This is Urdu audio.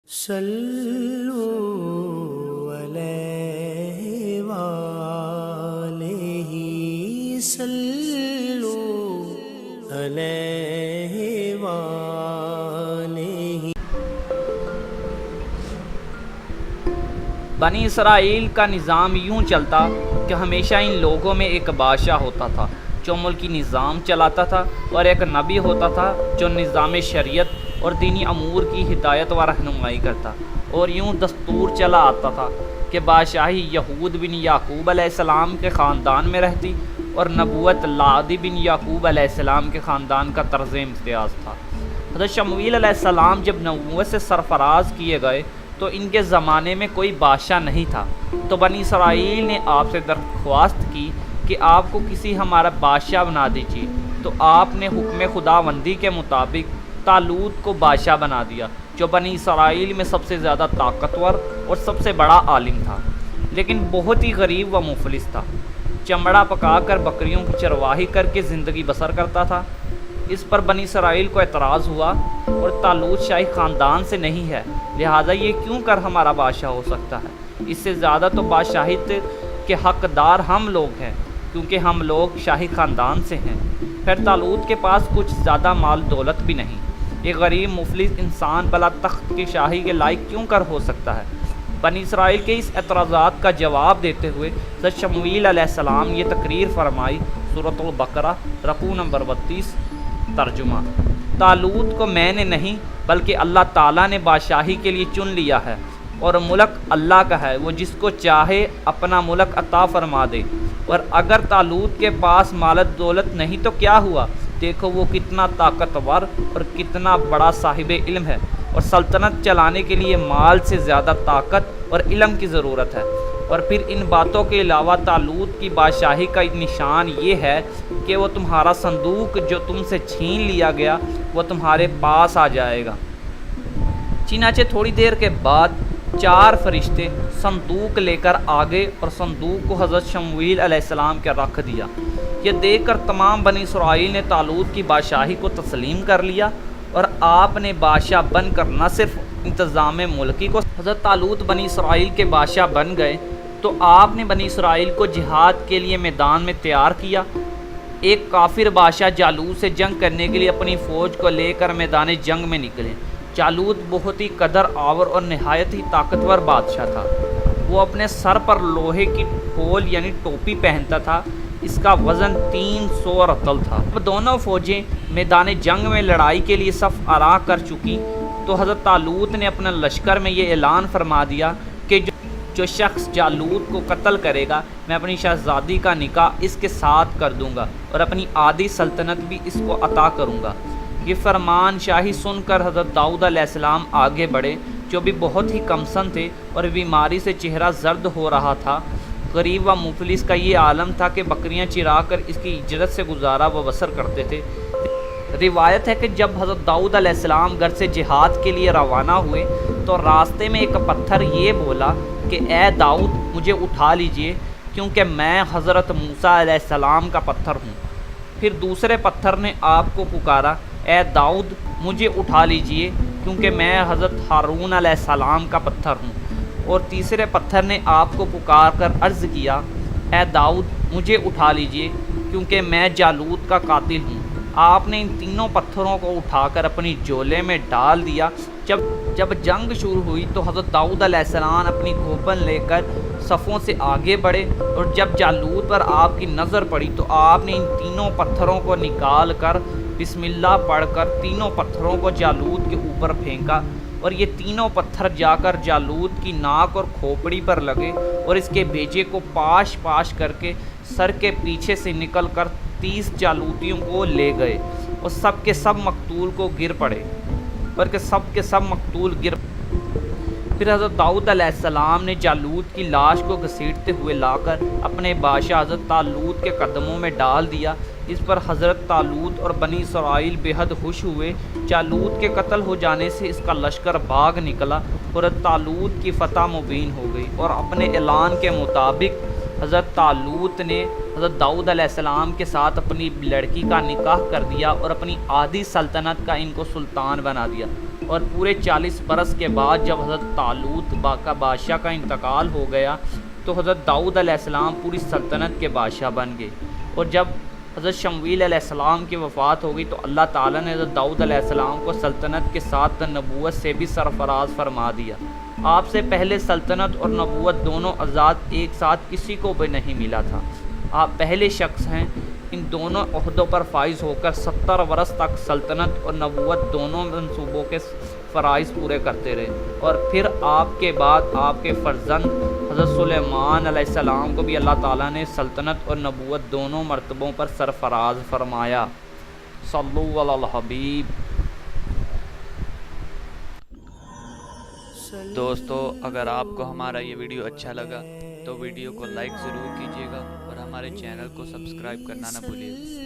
صلو علیہ وآلہ صلو علیہ وآلہ۔ بنی اسرائیل کا نظام یوں چلتا کہ ہمیشہ ان لوگوں میں ایک بادشاہ ہوتا تھا جو ملکی نظام چلاتا تھا، اور ایک نبی ہوتا تھا جو نظام شریعت اور دینی امور کی ہدایت و رہنمائی کرتا۔ اور یوں دستور چلا آتا تھا کہ بادشاہی یہود بن یعقوب علیہ السلام کے خاندان میں رہتی، اور نبوت لعدی بن یعقوب علیہ السلام کے خاندان کا طرز امتیاز تھا۔ حضرت شمویل علیہ السلام جب نبوت سے سرفراز کیے گئے تو ان کے زمانے میں کوئی بادشاہ نہیں تھا، تو بنی اسرائیل نے آپ سے درخواست کی کہ آپ کو کسی ہمارا بادشاہ بنا دیجیے، تو آپ نے حکم خداوندی کے مطابق طالوت کو بادشاہ بنا دیا، جو بنی اسرائیل میں سب سے زیادہ طاقتور اور سب سے بڑا عالم تھا، لیکن بہت ہی غریب و مفلس تھا۔ چمڑا پکا کر بکریوں کی چرواہی کر کے زندگی بسر کرتا تھا۔ اس پر بنی اسرائیل کو اعتراض ہوا، اور طالوت شاہی خاندان سے نہیں ہے، لہٰذا یہ کیوں کر ہمارا بادشاہ ہو سکتا ہے؟ اس سے زیادہ تو بادشاہیت کے حقدار ہم لوگ ہیں، کیونکہ ہم لوگ شاہی خاندان سے ہیں۔ پھر طالوت کے پاس کچھ زیادہ مال دولت بھی نہیں، ایک غریب مفلس انسان بلا تخت کی شاہی کے لائق کیوں کر ہو سکتا ہے؟ بنی اسرائیل کے اس اعتراضات کا جواب دیتے ہوئے حضرت شمویل علیہ السلام یہ تقریر فرمائی۔ سورۃ البقرہ رکوع نمبر 32۔ ترجمہ: طالوت کو میں نے نہیں بلکہ اللہ تعالیٰ نے بادشاہی کے لیے چن لیا ہے، اور ملک اللہ کا ہے، وہ جس کو چاہے اپنا ملک عطا فرما دے۔ اور اگر طالوت کے پاس مال دولت نہیں تو کیا ہوا؟ دیکھو وہ کتنا طاقتور اور کتنا بڑا صاحب علم ہے، اور سلطنت چلانے کے لیے مال سے زیادہ طاقت اور علم کی ضرورت ہے۔ اور پھر ان باتوں کے علاوہ طالوت کی بادشاہی کا نشان یہ ہے کہ وہ تمہارا صندوق جو تم سے چھین لیا گیا وہ تمہارے پاس آ جائے گا۔ چنانچہ تھوڑی دیر کے بعد 4 فرشتے صندوق لے کر آگے، اور صندوق کو حضرت شمویل علیہ السلام کے رکھ دیا۔ یہ دیکھ کر تمام بنی اسرائیل نے طالوت کی بادشاہی کو تسلیم کر لیا، اور آپ نے بادشاہ بن کر نہ صرف انتظام ملکی کو، حضرت طالوت بنی اسرائیل کے بادشاہ بن گئے تو آپ نے بنی اسرائیل کو جہاد کے لیے میدان میں تیار کیا۔ ایک کافر بادشاہ جالوت سے جنگ کرنے کے لیے اپنی فوج کو لے کر میدان جنگ میں نکلے۔ جالوت بہت ہی قدر آور اور نہایت ہی طاقتور بادشاہ تھا۔ وہ اپنے سر پر لوہے کی ٹھول یعنی ٹوپی پہنتا تھا، اس کا وزن 300 رطل تھا۔ اب دونوں فوجیں میدان جنگ میں لڑائی کے لیے صف آرائی کر چکی تو حضرت طالوت نے اپنے لشکر میں یہ اعلان فرما دیا کہ جو شخص جالوت کو قتل کرے گا میں اپنی شہزادی کا نکاح اس کے ساتھ کر دوں گا، اور اپنی آدھی سلطنت بھی اس کو عطا کروں گا۔ یہ فرمان شاہی سن کر حضرت داؤد علیہ السلام آگے بڑھے، جو بھی بہت ہی کمسن تھے اور بیماری سے چہرہ زرد ہو رہا تھا۔ غریب و مفلس کا یہ عالم تھا کہ بکریاں چرا کر اس کی اجرت سے گزارا و بسر کرتے تھے۔ روایت ہے کہ جب حضرت داؤد علیہ السلام گھر سے جہاد کے لیے روانہ ہوئے تو راستے میں ایک پتھر یہ بولا کہ اے داؤد مجھے اٹھا لیجئے، کیونکہ میں حضرت موسیٰ علیہ السلام کا پتھر ہوں۔ پھر دوسرے پتھر نے آپ کو پکارا، اے داؤد مجھے اٹھا لیجئے، کیونکہ میں حضرت ہارون علیہ السلام کا پتھر ہوں۔ اور تیسرے پتھر نے آپ کو پکار کر عرض کیا، اے داؤد مجھے اٹھا لیجئے، کیونکہ میں جالوت کا قاتل ہوں۔ آپ نے ان تینوں پتھروں کو اٹھا کر اپنی جولے میں ڈال دیا۔ جب جنگ شروع ہوئی تو حضرت داؤد علیہ السلام اپنی کھوپن لے کر صفوں سے آگے بڑھے، اور جب جالوت پر آپ کی نظر پڑی تو آپ نے ان تینوں پتھروں کو نکال کر بسم اللہ پڑھ کر تینوں پتھروں کو جالوت کے اوپر پھینکا، اور یہ تینوں پتھر جا کر جالوت کی ناک اور کھوپڑی پر لگے، اور اس کے بیجے کو پاش پاش کر کے سر کے پیچھے سے نکل کر 30 جالوتیوں کو لے گئے، اور سب کے سب مقتول گر پھر حضرت داؤد علیہ السلام نے جالوت کی لاش کو گھسیٹتے ہوئے لا کر اپنے بادشاہ حضرت طالوت کے قدموں میں ڈال دیا۔ اس پر حضرت طالوت اور بنی اسرائیل بے حد خوش ہوئے۔ جالوت کے قتل ہو جانے سے اس کا لشکر بھاگ نکلا، اور طالوت کی فتح مبین ہو گئی، اور اپنے اعلان کے مطابق حضرت طالوت نے حضرت داؤد علیہ السلام کے ساتھ اپنی لڑکی کا نکاح کر دیا، اور اپنی آدھی سلطنت کا ان کو سلطان بنا دیا، اور پورے 40 برس کے بعد جب حضرت طالوت کا بادشاہ کا انتقال ہو گیا تو حضرت داؤد علیہ السلام پوری سلطنت کے بادشاہ بن گئے، اور جب حضرت شمویل علیہ السلام کی وفات ہو گئی تو اللہ تعالیٰ نے حضرت داؤد علیہ السلام کو سلطنت کے ساتھ نبوت سے بھی سرفراز فرما دیا۔ آپ سے پہلے سلطنت اور نبوت دونوں آزاد ایک ساتھ کسی کو بھی نہیں ملا تھا۔ آپ پہلے شخص ہیں ان دونوں عہدوں پر فائز ہو کر 70 برس تک سلطنت اور نبوت دونوں منصوبوں کے فرائض پورے کرتے رہے، اور پھر آپ کے بعد آپ کے فرزند حضرت سلیمان علیہ السلام کو بھی اللہ تعالیٰ نے سلطنت اور نبوت دونوں مرتبوں پر سرفراز فرمایا۔ صلو علی الحبیب۔ دوستو اگر آپ کو ہمارا یہ ویڈیو اچھا لگا تو ویڈیو کو لائک ضرور کیجیے گا اور ہمارے چینل کو سبسکرائب کرنا نہ بھولیے۔